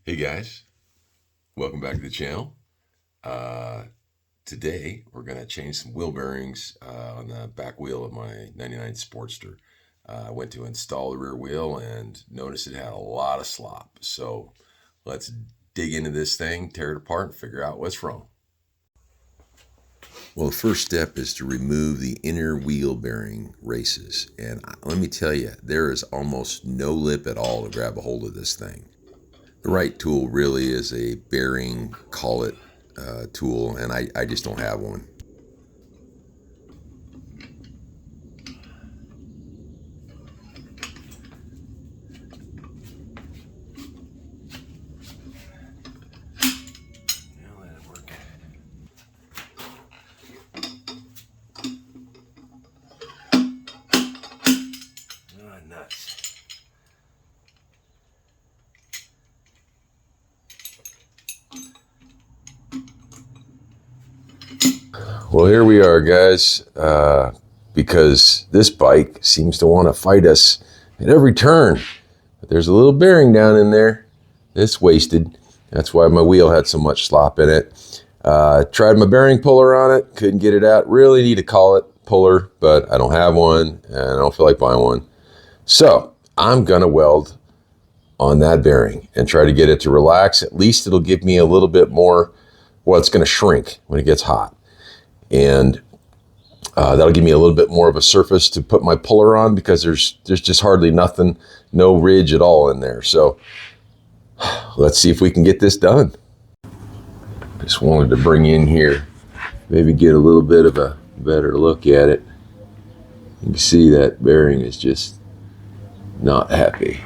Hey guys, welcome back to the channel. Uh, Today we're going to change some wheel bearings on the back wheel of my '99 Sportster. I went to install the rear wheel and noticed it had a lot of slop. So let's dig into this thing, tear it apart, and figure out what's wrong. Well, the first step is to remove the inner wheel bearing races. And let me tell you, there is almost no lip at all to grab a hold of this thing. The right tool really is a bearing collet tool, and I just don't have one. Now let it work. Oh, nuts. Well, here we are, guys, because this bike seems to want to fight us at every turn. But there's a little bearing down in there. It's wasted. That's why my wheel had so much slop in it. Tried my bearing puller on it, couldn't get it out. Really need a collet puller, but I don't have one, and I don't feel like buying one. So I'm gonna weld on that bearing and try to get it to relax. At least it'll give me a little bit more. Well, it's gonna shrink when it gets hot, and that'll give me a little bit more of a surface to put my puller on, because there's just hardly nothing, no ridge at all in there. So let's see if we can get this done. Just wanted to bring in here, maybe get a little bit of a better look at it. You can see that bearing is just not happy.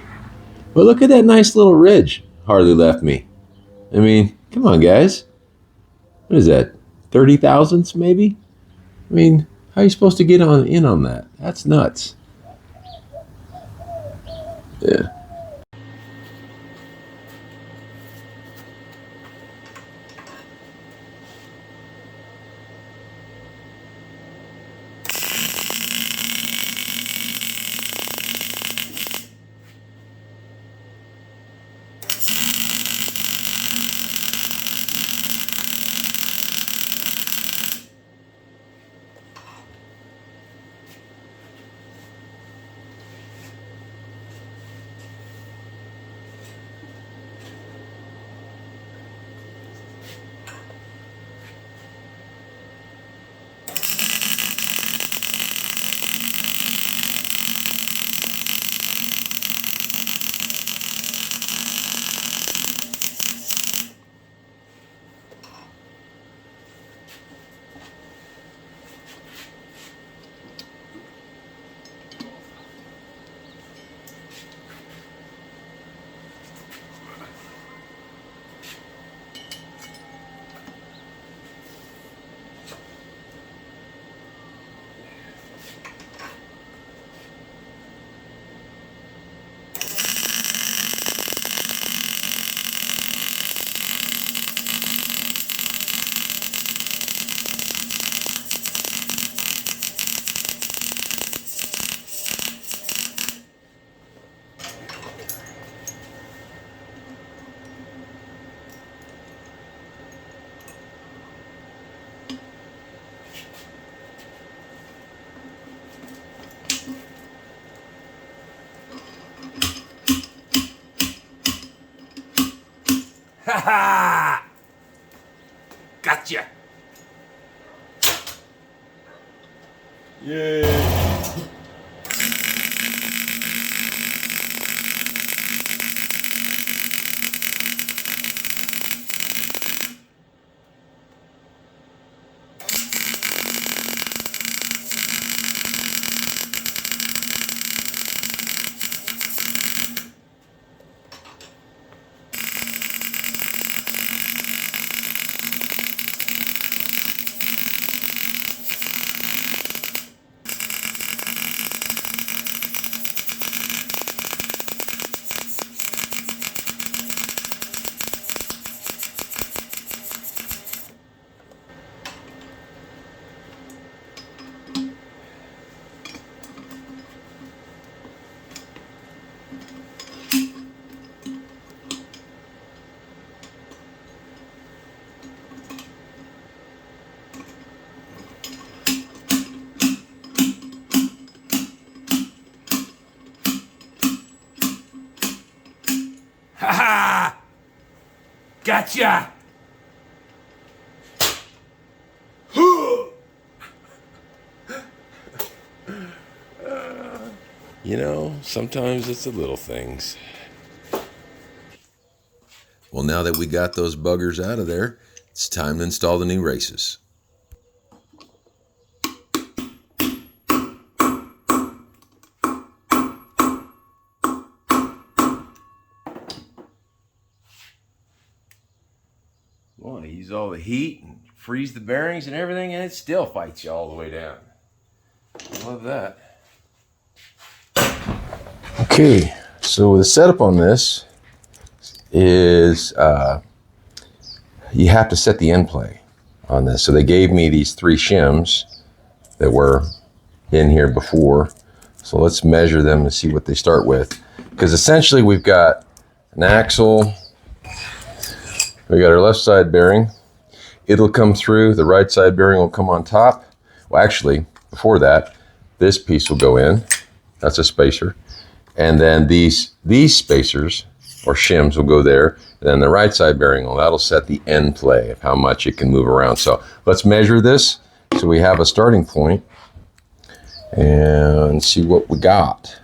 But look at that nice little ridge Harley left me. I mean, come on, guys. What is that, 30 thousandths maybe? I mean, how are you supposed to get in on that? That's nuts. Yeah. Ha ha! Gotcha! Yay! Gotcha! You know, sometimes it's the little things. Well, now that we got those buggers out of there, it's time to install the new races. Well, use all the heat and freeze the bearings and everything, and it still fights you all the way down. I love that. Okay, so the setup on this is you have to set the end play on this. So they gave me these 3 shims that were in here before. So let's measure them and see what they start with. Because essentially we've got an axle, we got our left side bearing. It'll come through, the right side bearing will come on top. Well, actually, before that, this piece will go in. That's a spacer. And then these spacers or shims will go there. And then the right side bearing, well, that'll set the end play of how much it can move around. So let's measure this so we have a starting point and see what we got.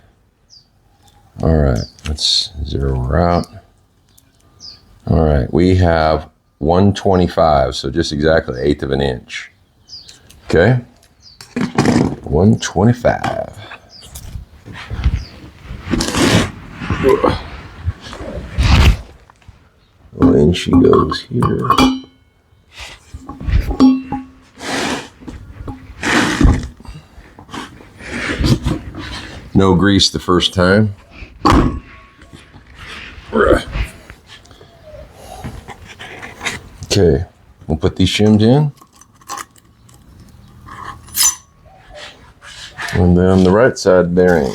All right, let's zero her out. All right, we have 125, so just exactly 1/8 of an inch. Okay, 125. Well, in she goes here. No grease the first time. Okay, we'll put these shims in. And then the right side bearing.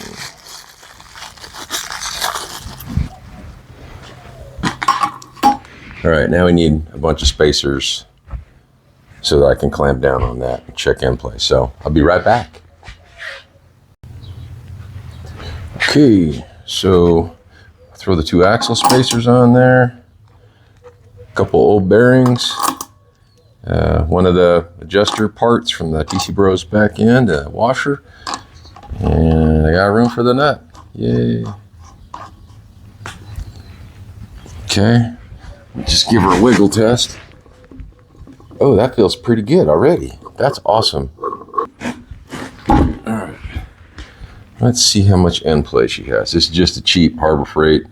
All right, now we need a bunch of spacers so that I can clamp down on that and check end play. So I'll be right back. Okay, so throw the 2 axle spacers on there. A couple old bearings. One of the adjuster parts from the TC Bros back end, a washer. And I got room for the nut. Yay. Okay. Just give her a wiggle test. Oh, that feels pretty good already. That's awesome. All right. Let's see how much end play she has. This is just a cheap Harbor Freight.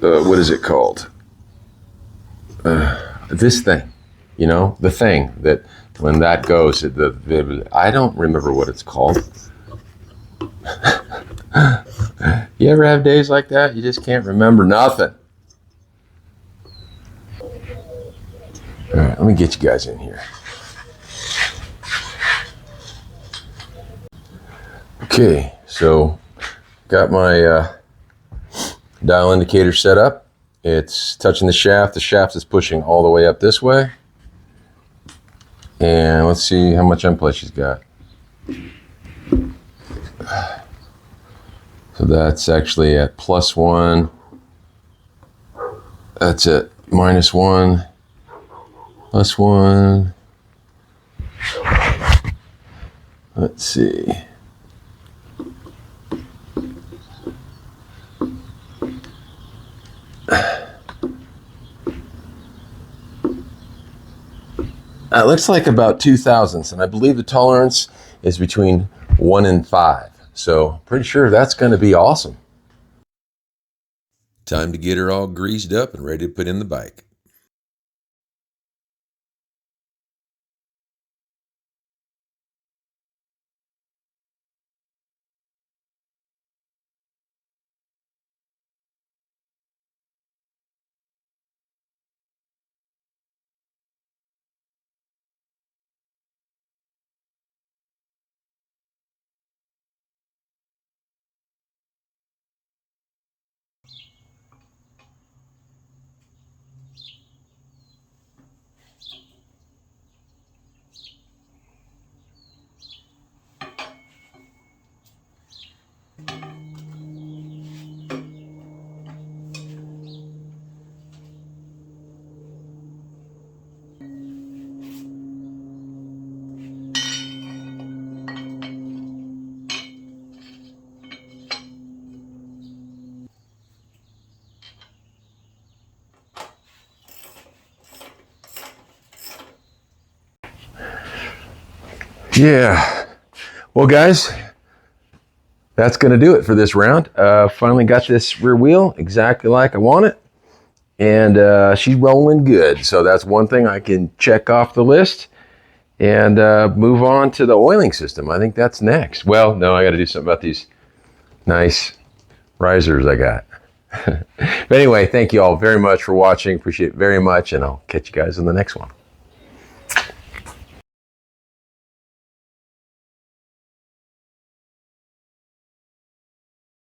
What is it called? This thing. You know, the thing that when that goes, I don't remember what it's called. You ever have days like that? You just can't remember nothing. All right, let me get you guys in here. Okay, so got my dial indicator set up. It's touching the shaft. The shaft is pushing all the way up this way. And let's see how much end play she's got. So that's actually at +1. That's at -1, +1. Let's see. It looks like about 2 thousandths, and I believe the tolerance is between 1 and 5. So pretty sure that's going to be awesome. Time to get her all greased up and ready to put in the bike. Yeah. Well, guys, that's going to do it for this round. Finally got this rear wheel exactly like I want it. And she's rolling good. So that's one thing I can check off the list and move on to the oiling system. I think that's next. Well, no, I got to do something about these nice risers I got. But anyway, thank you all very much for watching. Appreciate it very much. And I'll catch you guys in the next one.